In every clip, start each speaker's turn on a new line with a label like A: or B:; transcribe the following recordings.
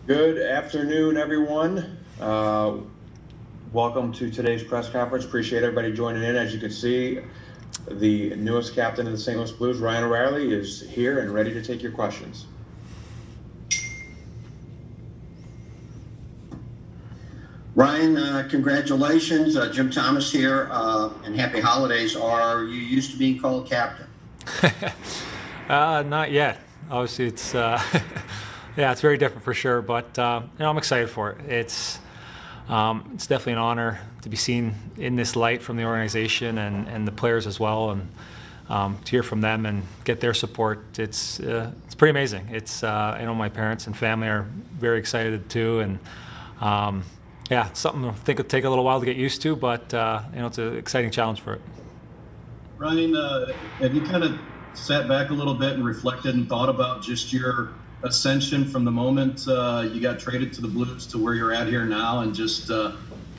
A: Good afternoon, everyone. Welcome to today's press conference. Appreciate everybody joining in. As you can see, the newest captain of the St. Louis Blues, Ryan O'Reilly, is here and ready to take your questions.
B: Ryan, congratulations. Jim Thomas here, and happy holidays. Are you used to being called captain?
C: Not yet. Obviously, it's yeah, it's very different for sure. But I'm excited for it. It's definitely an honor to be seen in this light from the organization and the players as well, and to hear from them and get their support. It's pretty amazing. I know my parents and family are very excited too, and yeah, something I think it'll take a little while to get used to, but it's an exciting challenge for it.
D: Ryan, have you kind of sat back a little bit and reflected and thought about just your ascension from the moment you got traded to the Blues to where you're at here now, and just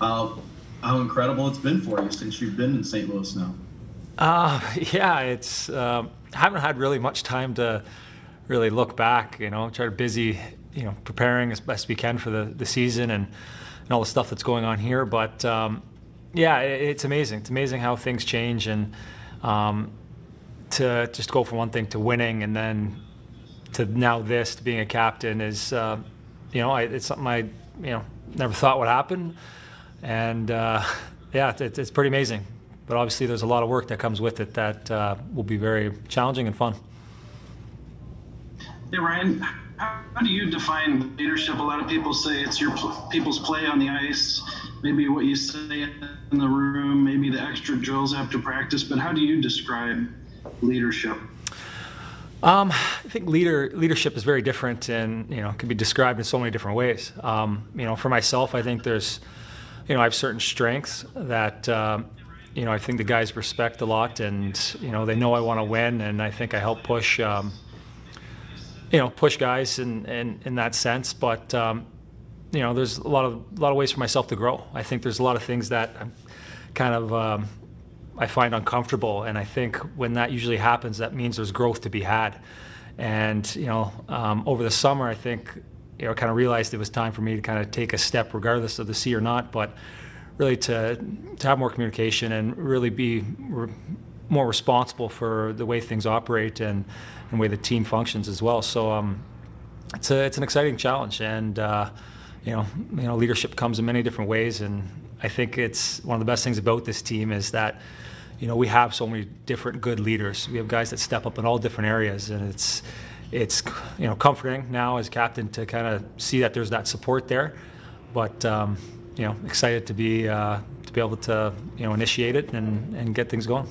D: how incredible it's been for you since you've been in St. Louis now?
C: Yeah, it's I haven't had really much time to really look back. Try to busy, preparing as best we can for the season and all the stuff that's going on here. But yeah, it's amazing. It's amazing how things change, and to just go from one thing to winning and then to now this, to being a captain is, it's something I, never thought would happen. And yeah, it's pretty amazing. But obviously there's a lot of work that comes with it that will be very challenging and fun.
E: Hey, Ryan, how do you define leadership? A lot of people say it's your people's play on the ice, maybe what you say in the room, maybe the extra drills after practice, but how do you describe leadership?
C: I think leadership is very different, and can be described in so many different ways. For myself, I think there's, I have certain strengths that I think the guys respect a lot, and they know I want to win, and I think I help push push guys in that sense. But there's a lot of ways for myself to grow. I think there's a lot of things that I'm kind of I find uncomfortable, and I think when that usually happens, that means there's growth to be had. And over the summer, I think kind of realized it was time for me to kind of take a step, regardless of the C or not, but really to have more communication and really be more responsible for the way things operate and the way the team functions as well. So it's an exciting challenge, and leadership comes in many different ways. And I think it's one of the best things about this team is that we have so many different good leaders. We have guys that step up in all different areas, and it's comforting now as captain to kind of see that there's that support there. But excited to be able to initiate it and get things going.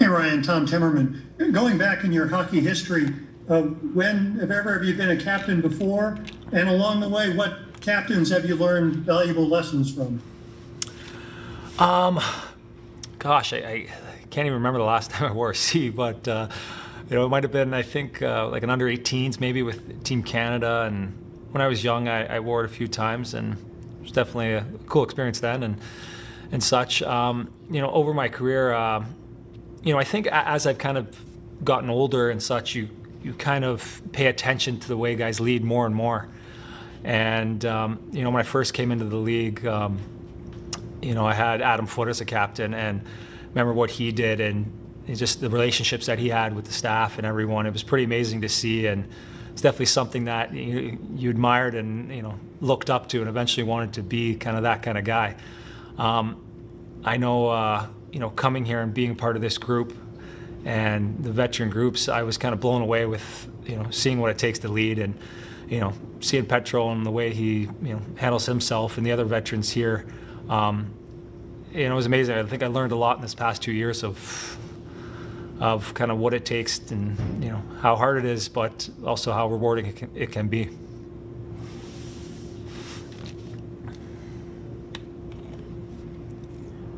F: Hey Ryan, Tom Timmerman. Going back in your hockey history, when, if ever, have you been a captain before? And along the way, what captains have you learned valuable lessons from?
C: Gosh, I can't even remember the last time I wore a C, but it might have been, I think, like an under-18s maybe with Team Canada. And when I was young, I wore it a few times, and it was definitely a cool experience then and such. Over my career, I think as I've kind of gotten older and such, you kind of pay attention to the way guys lead more and more. And when I first came into the league, I had Adam Foote as a captain, and remember what he did and just the relationships that he had with the staff and everyone. It was pretty amazing to see, and it's definitely something that you admired and looked up to, and eventually wanted to be kind of that kind of guy. I know coming here and being part of this group and the veteran groups, I was kind of blown away with seeing what it takes to lead, and seeing Petro and the way he handles himself and the other veterans here. It was amazing. I think I learned a lot in this past 2 years of kind of what it takes, and how hard it is, but also how rewarding it can be.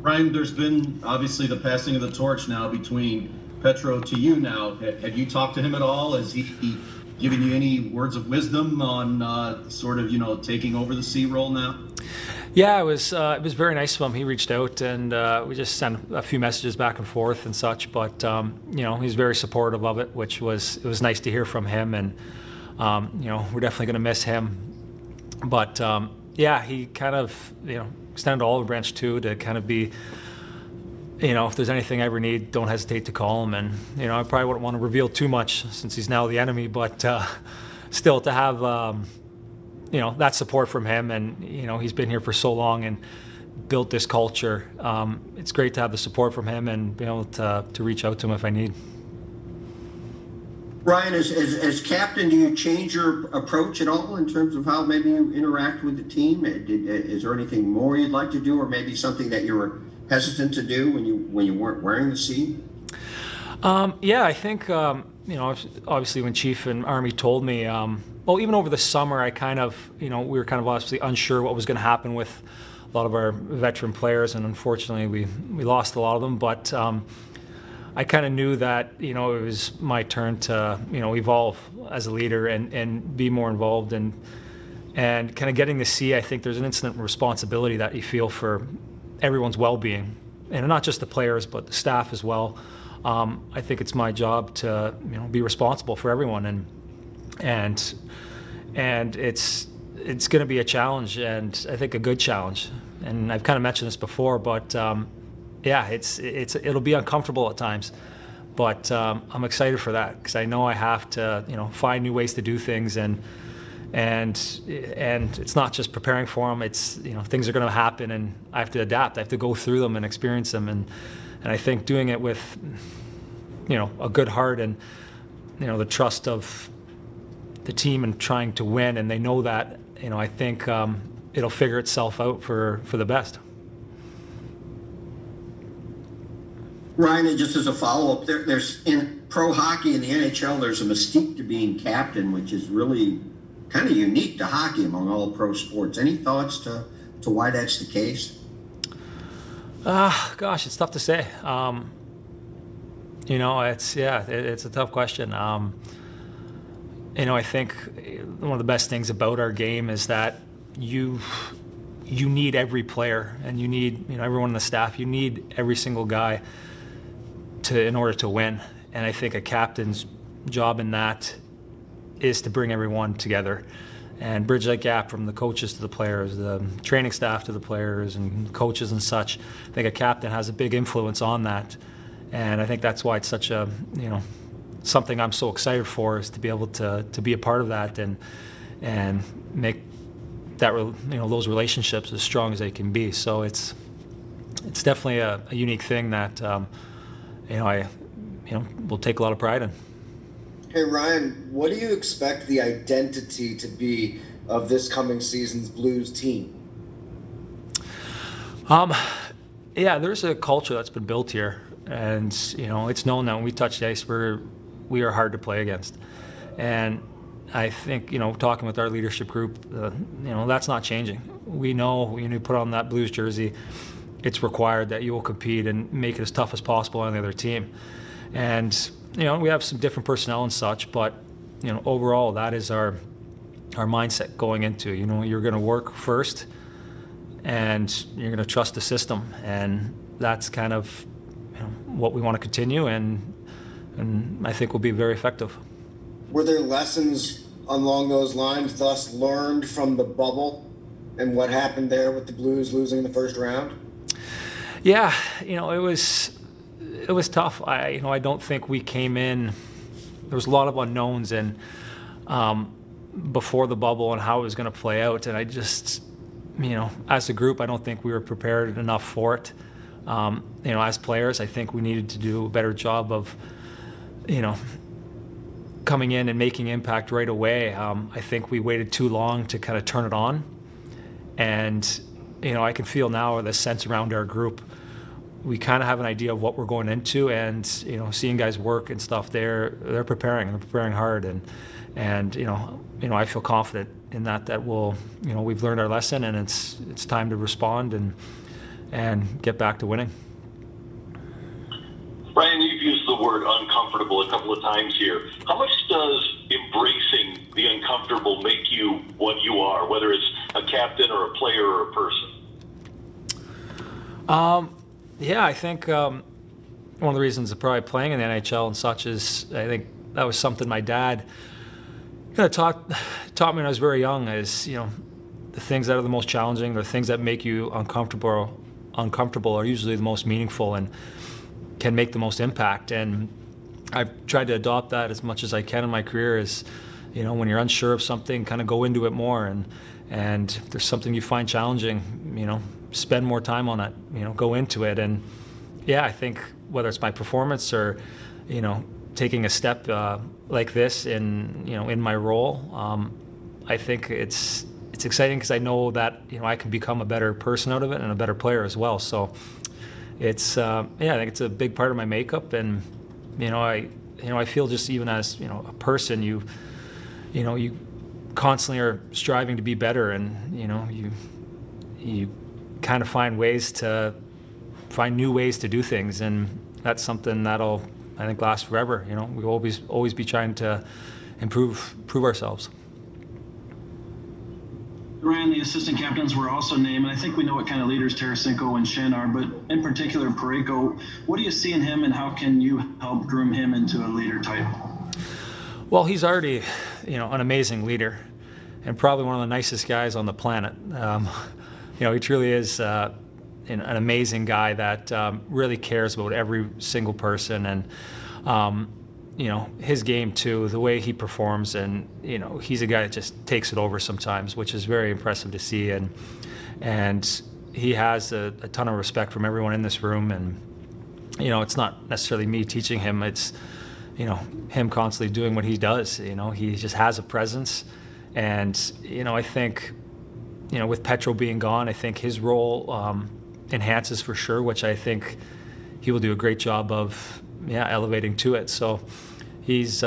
D: Ryan, there's been obviously the passing of the torch now between Petro to you now. Have you talked to him at all? Has he given you any words of wisdom on sort of taking over the C role now?
C: Yeah, it was very nice of him. He reached out, and we just sent a few messages back and forth and such. But he's very supportive of it, it was nice to hear from him. And we're definitely going to miss him. But yeah, he kind of extended all the branch too to kind of be. If there's anything I ever need, don't hesitate to call him. And, I probably wouldn't want to reveal too much since he's now the enemy, but still to have, that support from him. And, he's been here for so long and built this culture. It's great to have the support from him and be able to reach out to him if I need.
B: Ryan, as captain, do you change your approach at all in terms of how maybe you interact with the team? Is there anything more you'd like to do, or maybe something that you were hesitant to do when you weren't wearing the C?
C: Yeah, I think obviously when Chief and Army told me, even over the summer, I kind of we were kind of obviously unsure what was going to happen with a lot of our veteran players, and unfortunately we lost a lot of them. But I kind of knew that it was my turn to evolve as a leader and be more involved and kind of getting the C. I think there's an instant responsibility that you feel for everyone's well-being, and not just the players but the staff as well. I think it's my job to be responsible for everyone, and it's going to be a challenge, and I think a good challenge. And I've kind of mentioned this before, but yeah, it'll be uncomfortable at times, but I'm excited for that because I know I have to find new ways to do things, and it's not just preparing for them. It's things are going to happen, and I have to adapt. I have to go through them and experience them, and I think doing it with a good heart and the trust of the team and trying to win, and they know that. I think it'll figure itself out for the best.
B: Ryan, and just as a follow-up, there's in pro hockey in the NHL, there's a mystique to being captain, which is really kind of unique to hockey among all pro sports. Any thoughts to why that's the case?
C: Gosh, it's tough to say. It's a tough question. I think one of the best things about our game is that you need every player, and you need everyone on the staff. You need every single guy in order to win. And I think a captain's job in that is to bring everyone together and bridge that gap from the coaches to the players, the training staff to the players and coaches and such. I think a captain has a big influence on that, and I think that's why it's such a something I'm so excited for, is to be able to be a part of that and make that those relationships as strong as they can be. So it's definitely a unique thing that I will take a lot of pride in.
G: Hey Ryan, what do you expect the identity to be of this coming season's Blues team?
C: Yeah, there's a culture that's been built here, and it's known that when we touch the ice, we are hard to play against. And I think talking with our leadership group, that's not changing. We know when you put on that Blues jersey, it's required that you will compete and make it as tough as possible on the other team. And we have some different personnel and such, but overall that is our mindset going into. You're going to work first, and you're going to trust the system, and that's kind of what we want to continue, and I think will be very effective.
G: Were there lessons along those lines thus learned from the bubble and what happened there with the Blues losing the first round?
C: Yeah, it was tough. I don't think we came in. There was a lot of unknowns and before the bubble and how it was going to play out, and I just, as a group, I don't think we were prepared enough for it. As players, I think we needed to do a better job of, coming in and making impact right away. I think we waited too long to kind of turn it on, and I can feel now the sense around our group. We kind of have an idea of what we're going into, and seeing guys work and stuff. They're preparing hard, and I feel confident in that we'll we've learned our lesson, and it's time to respond and get back to winning.
H: Ryan, you've used the word uncomfortable a couple of times here. How much does embracing the uncomfortable make you what you are, whether it's a captain or a player or a person?
C: Yeah, I think one of the reasons of probably playing in the NHL and such is I think that was something my dad kind of taught me when I was very young is, the things that are the most challenging, the things that make you uncomfortable are usually the most meaningful and can make the most impact. And I've tried to adopt that as much as I can in my career. Is, when you're unsure of something, kind of go into it more, and if there's something you find challenging, spend more time on it. Go into it. And yeah, I think whether it's my performance or, taking a step like this in my role, I think it's exciting because I know that I can become a better person out of it and a better player as well. So it's I think it's a big part of my makeup, and I feel just even as a person, you constantly are striving to be better, and you kind of find new ways to do things, and that's something that'll, I think, last forever. We'll always be trying to improve ourselves.
E: Ryan, the assistant captains were also named, and I think we know what kind of leaders Tarasenko and Shen are, but in particular Puriko, what do you see in him, and how can you help groom him into a leader type?
C: Well, he's already, an amazing leader, and probably one of the nicest guys on the planet. He truly is an amazing guy that really cares about every single person, and his game too, the way he performs, and he's a guy that just takes it over sometimes, which is very impressive to see, and he has a ton of respect from everyone in this room, and it's not necessarily me teaching him, it's him constantly doing what he does. He just has a presence, and I think with Petro being gone, I think his role enhances for sure, which I think he will do a great job of elevating to it. So he's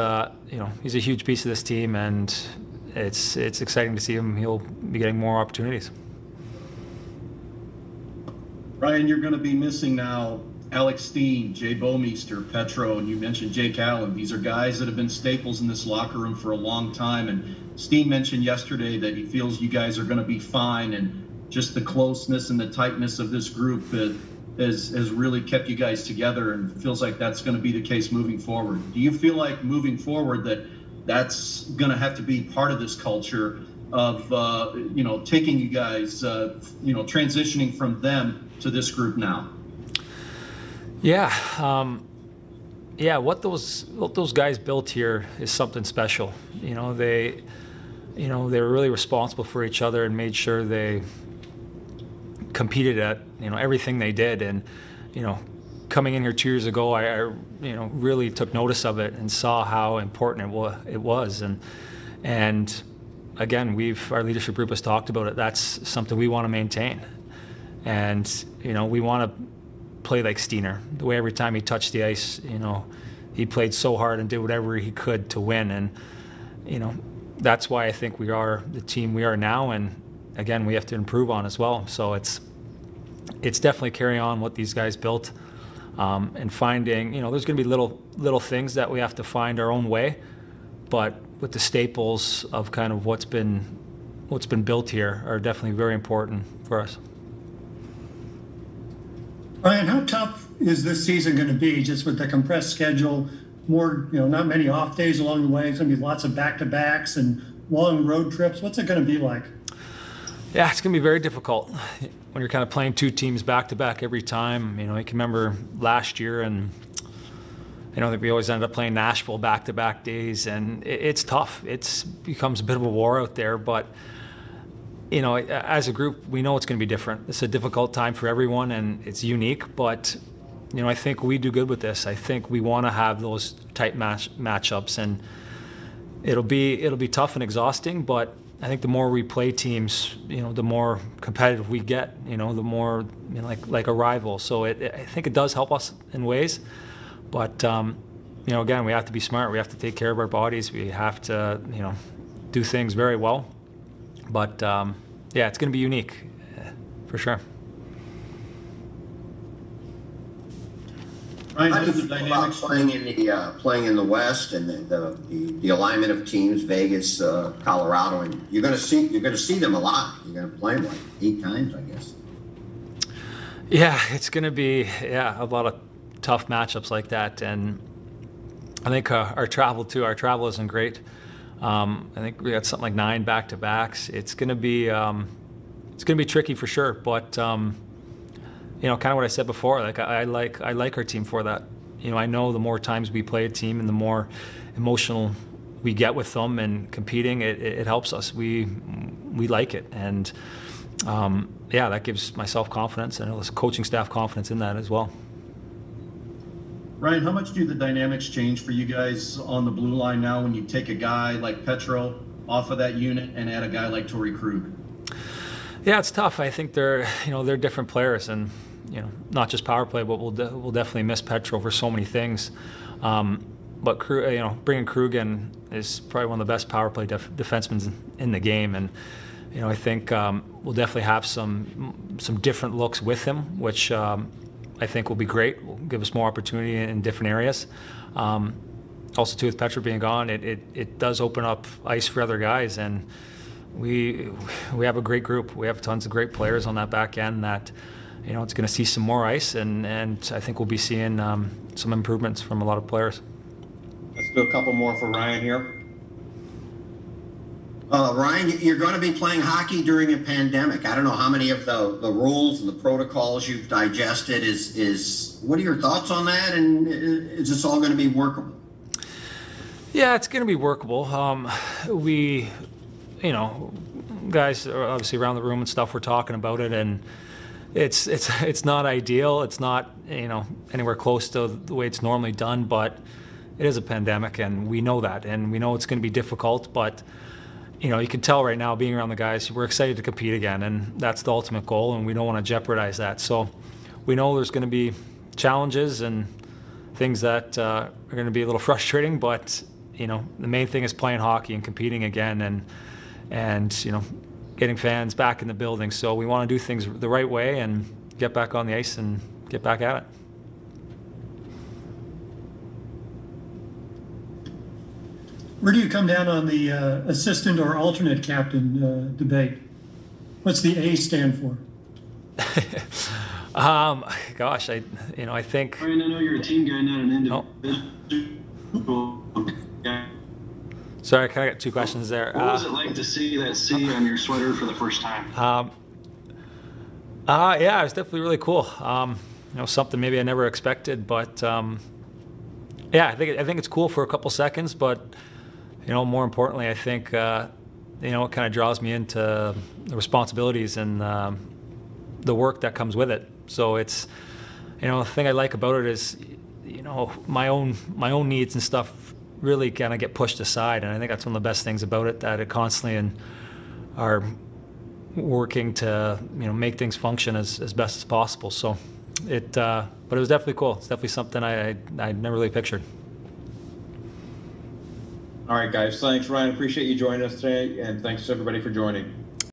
C: he's a huge piece of this team, and it's exciting to see him. He'll be getting more opportunities.
D: Ryan, you're going to be missing now Alex Steen, Jay Bouwmeester, Petro, and you mentioned Jake Allen. These are guys that have been staples in this locker room for a long time. And Steen mentioned yesterday that he feels you guys are going to be fine, and just the closeness and the tightness of this group has really kept you guys together, and feels like that's going to be the case moving forward. Do you feel like moving forward that's going to have to be part of this culture of taking you guys transitioning from them to this group now?
C: Yeah, what those guys built here is something special. They were really responsible for each other and made sure they competed at everything they did. And coming in here 2 years ago, I really took notice of it and saw how important it was. And again, our leadership group has talked about it. That's something we want to maintain, and we want to play like Steiner. The way every time he touched the ice, he played so hard and did whatever he could to win. And that's why I think we are the team we are now, and again, we have to improve on as well. So it's definitely carrying on what these guys built, and finding, there's going to be little things that we have to find our own way, but with the staples of kind of what's been built here are definitely very important for us.
F: Ryan, how tough is this season going to be, just with the compressed schedule, more, not many off days along the way? It's going to be lots of back-to-backs and long road trips. What's it going to be like?
C: Yeah, it's going to be very difficult when you're kind of playing two teams back-to-back every time. I can remember last year, and that we always ended up playing Nashville back-to-back days, and it's tough. It becomes a bit of a war out there, but as a group, we know it's going to be different. It's a difficult time for everyone, and it's unique, but I think we do good with this. I think we want to have those tight matchups, and it'll be tough and exhausting, but I think the more we play teams, the more competitive we get, the more like a rival. So I think it does help us in ways, but again, we have to be smart. We have to take care of our bodies. We have to do things very well. But it's going to be unique, for sure.
B: How do you feel about playing in the West, and the alignment of teams, Vegas, Colorado, and you're going to see them a lot. You're going to play them like 8 times, I guess.
C: Yeah, it's going to be a lot of tough matchups like that, and I think our travel isn't great. I think we got something like 9 back-to-backs. It's going to be tricky for sure. But kind of what I said before. Like I like our team for that. I know the more times we play a team and the more emotional we get with them and competing, it helps us. We like it, and that gives myself confidence, and the coaching staff confidence in that as well.
D: Ryan, how much do the dynamics change for you guys on the blue line now when you take a guy like Petro off of that unit and add a guy like Torrey Krug?
C: Yeah, it's tough. I think they're different players, and not just power play, but we'll definitely miss Petro for so many things. But bringing Krug in is probably one of the best power play defensemen in the game, and I think we'll definitely have some different looks with him, which I think will be great. Will give us more opportunity in different areas. Also, too, with Petro being gone, it does open up ice for other guys, and we have a great group. We have tons of great players on that back end that it's going to see some more ice, and I think we'll be seeing some improvements from a lot of players.
A: Let's do a couple more for Ryan here.
B: Ryan, you're going to be playing hockey during a pandemic. I don't know how many of the rules and the protocols you've digested. What are your thoughts on that, and is this all going to be workable?
C: Yeah, it's going to be workable. We, guys are obviously around the room and stuff. We're talking about it, and it's not ideal. It's not anywhere close to the way it's normally done, but it is a pandemic, and we know that, and we know it's going to be difficult, but you can tell right now, being around the guys, we're excited to compete again, and that's the ultimate goal, and we don't want to jeopardize that. So we know there's going to be challenges and things that are going to be a little frustrating, but the main thing is playing hockey and competing again, and getting fans back in the building. So we want to do things the right way and get back on the ice and get back at it.
F: Where do you come down on the assistant or alternate captain debate? What's the A stand for?
C: Gosh, I think.
E: Ryan, I know you're a team guy, not an individual. Yeah.
C: Sorry, I kind of got two questions there.
E: What was it like to see that C on your sweater for the first time?
C: Yeah, it was definitely really cool. Something maybe I never expected, but yeah, I think it's cool for a couple seconds, but more importantly, I think it kind of draws me into the responsibilities and the work that comes with it. So it's the thing I like about it is my own needs and stuff really kind of get pushed aside, and I think that's one of the best things about it, that it constantly are working to make things function as best as possible. So but it was definitely cool. It's definitely something I never really pictured.
A: All right, guys. Thanks, Ryan. Appreciate you joining us today, and thanks everybody for joining.